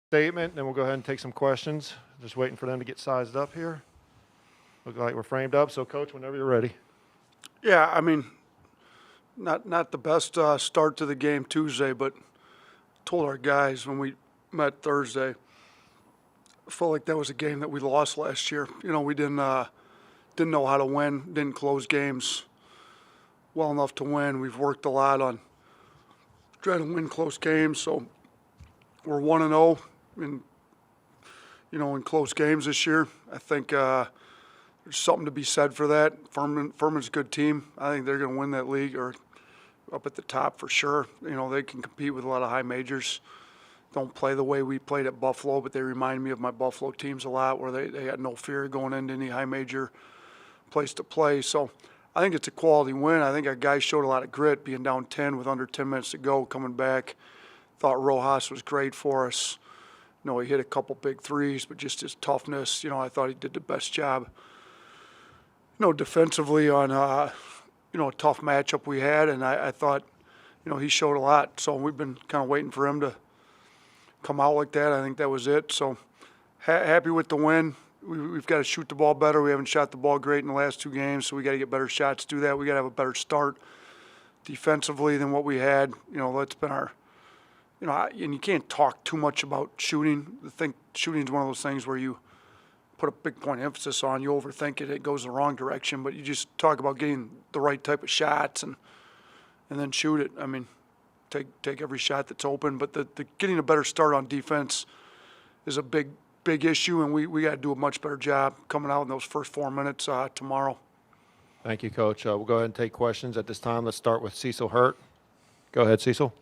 statement, then we'll go ahead and take some questions. Just waiting for them to get sized up here. Look like we're framed up. So, Coach, whenever you're ready. Yeah, I mean, not the best start to the game Tuesday, but told our guys when we met Thursday, I felt like that was a game that we lost last year. You know, we didn't know how to win, didn't close games well enough to win. We've worked a lot on trying to win close games, so we're 1-0 in in close games this year. I think there's something to be said for that. Furman's a good team. I think they're going to win that league or up at the top for sure. You know, they can compete with a lot of high majors. Don't play the way we played at Buffalo, but they remind me of my Buffalo teams a lot, where they had no fear going into any high major place to play. So I think it's a quality win. I think our guys showed a lot of grit, being down 10 with under 10 minutes to go, coming back. Thought Rojas was great for us. You know, he hit a couple big threes, but just his toughness, I thought he did the best job, defensively on, a tough matchup we had. And I thought, he showed a lot. So we've been kind of waiting for him to come out like that. I think that was it. So happy with the win. We've got to shoot the ball better. We haven't shot the ball great in the last 2 games, so we got to get better shots to do that. We got to have a better start defensively than what we had. That's been our, and you can't talk too much about shooting. I think shooting is one of those things where you put a big point of emphasis on. You overthink it, it goes the wrong direction. But you just talk about getting the right type of shots and then shoot it. I mean, take every shot that's open. But the getting a better start on defense is a big issue, and we got to do a much better job coming out in those first 4 minutes tomorrow. Thank you, Coach. We'll go ahead and take questions at this time. Let's start with Cecil Hurt. Go ahead, Cecil.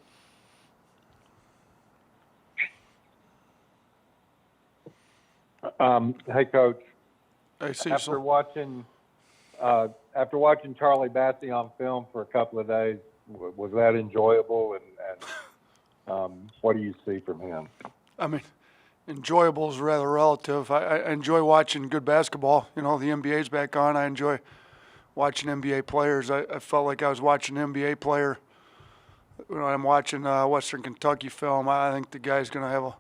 Hey, Coach. Hey, Cecil. After watching Charlie Bassey on film for a couple of days, was that enjoyable? And what do you see from him? I mean, enjoyable is rather relative. I enjoy watching good basketball. The NBA's back on. I enjoy watching NBA players. I felt like I was watching an NBA player when I'm watching Western Kentucky film. I think the guy's going to have a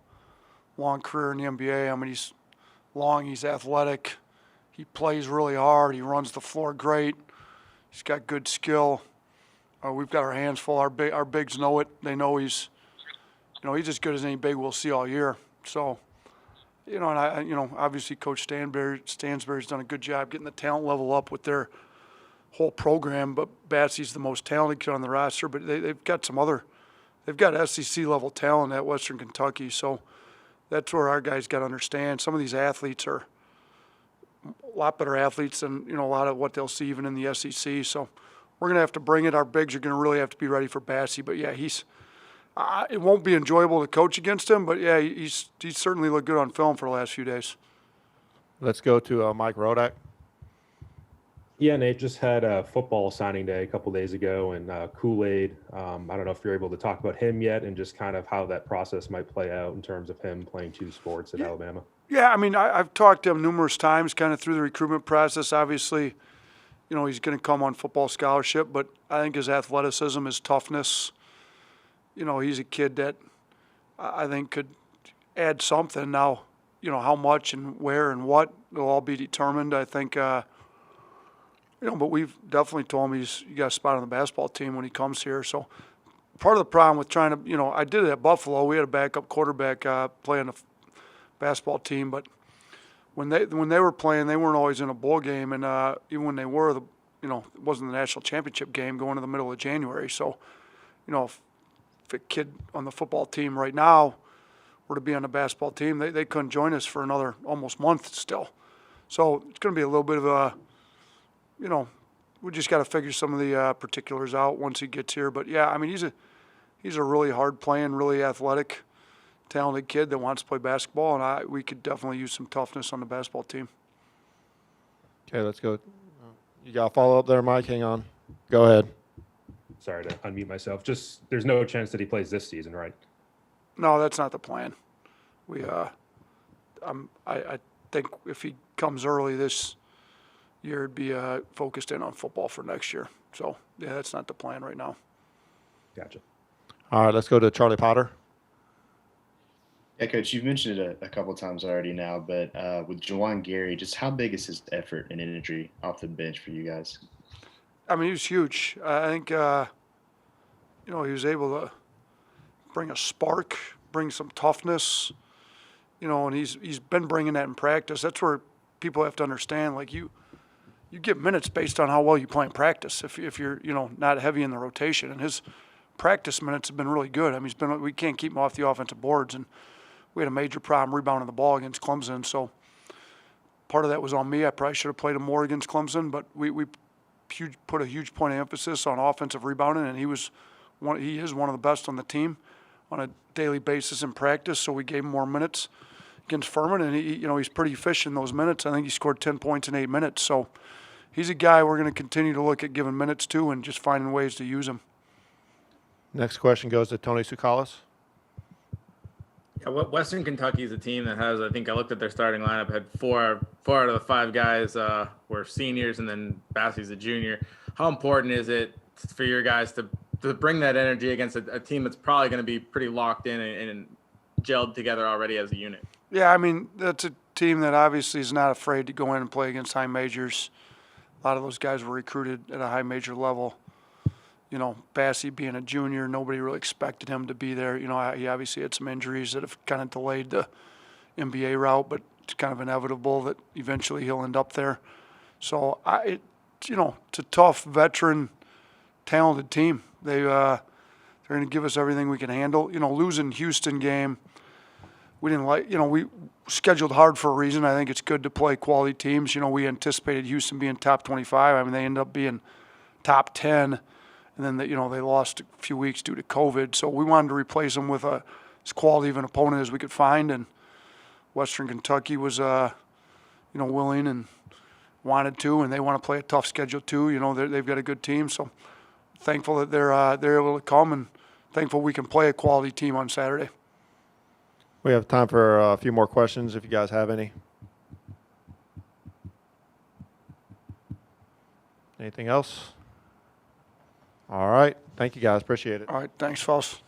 long career in the NBA. I mean, he's long, he's athletic, he plays really hard, he runs the floor great, he's got good skill. We've got our hands full. Our bigs know it. They know he's as good as any big we'll see all year. So, and obviously Coach Stansberry's done a good job getting the talent level up with their whole program. But Bassey's the most talented kid on the roster. But they've got they've got SEC level talent at Western Kentucky. So that's where our guys got to understand. Some of these athletes are a lot better athletes than a lot of what they'll see even in the SEC. So we're going to have to bring it. Our bigs are going to really have to be ready for Bassey. But yeah, it won't be enjoyable to coach against him, but yeah, he's certainly looked good on film for the last few days. Let's go to Mike Rodak. Yeah, Nate, just had a football signing day a couple days ago, and Kool-Aid. I don't know if you're able to talk about him yet, and just kind of how that process might play out in terms of him playing 2 sports at Alabama. Yeah, I mean, I've talked to him numerous times, kind of through the recruitment process. Obviously, he's going to come on football scholarship, but I think his athleticism, his toughness. He's a kid that I think could add something. Now, how much and where and what will all be determined. I think, but we've definitely told him you got a spot on the basketball team when he comes here. So part of the problem with trying to, I did it at Buffalo. We had a backup quarterback playing the basketball team, but when they were playing, they weren't always in a bowl game, and even when they were, it wasn't the national championship game going to the middle of January. So, if a kid on the football team right now were to be on the basketball team, they couldn't join us for another almost month still. So it's going to be a little bit of a, we just got to figure some of the particulars out once he gets here. But yeah, I mean, he's a really hard playing, really athletic, talented kid that wants to play basketball, and we could definitely use some toughness on the basketball team. Okay, let's go. You got a follow up there, Mike? Hang on. Go ahead. Sorry to unmute myself. Just there's no chance that he plays this season, right? No, that's not the plan. I think if he comes early this year, it'd be focused in on football for next year. So yeah, that's not the plan right now. Gotcha. All right, let's go to Charlie Potter. Yeah, Coach, you've mentioned it a couple times already now, but with Jawan Gary, just how big is his effort and energy off the bench for you guys? I mean, he was huge. I think he was able to bring a spark, bring some toughness, and he's been bringing that in practice. That's where people have to understand, like you get minutes based on how well you play in practice. If you're not heavy in the rotation, and his practice minutes have been really good. I mean, we can't keep him off the offensive boards, and we had a major problem rebounding the ball against Clemson. So part of that was on me. I probably should have played him more against Clemson, but we put a huge point of emphasis on offensive rebounding, and he is one of the best on the team on a daily basis in practice. So we gave him more minutes against Furman, and he's pretty efficient in those minutes. I think he scored 10 points in 8 minutes. So he's a guy we're going to continue to look at giving minutes to and just finding ways to use him. Next question goes to Tony Tsoukalas. Yeah, Western Kentucky is a team that has, I think I looked at their starting lineup, had four out of the 5 guys were seniors, and then Bassey's a junior. How important is it for your guys to bring that energy against a team that's probably going to be pretty locked in and gelled together already as a unit? Yeah, I mean, that's a team that obviously is not afraid to go in and play against high majors. A lot of those guys were recruited at a high major level. Bassey being a junior, nobody really expected him to be there. He obviously had some injuries that have kind of delayed the NBA route, but it's kind of inevitable that eventually he'll end up there. So it's a tough, veteran, talented team. They're going to give us everything we can handle. Losing Houston game, we didn't like. We scheduled hard for a reason. I think it's good to play quality teams. We anticipated Houston being top 25. I mean, they ended up being top 10. And then they lost a few weeks due to COVID. So we wanted to replace them with as quality of an opponent as we could find. And Western Kentucky was, willing and wanted to, and they want to play a tough schedule too. They've got a good team. So thankful that they're able to come, and thankful we can play a quality team on Saturday. We have time for a few more questions if you guys have any. Anything else? All right. Thank you, guys. Appreciate it. All right. Thanks, fellas.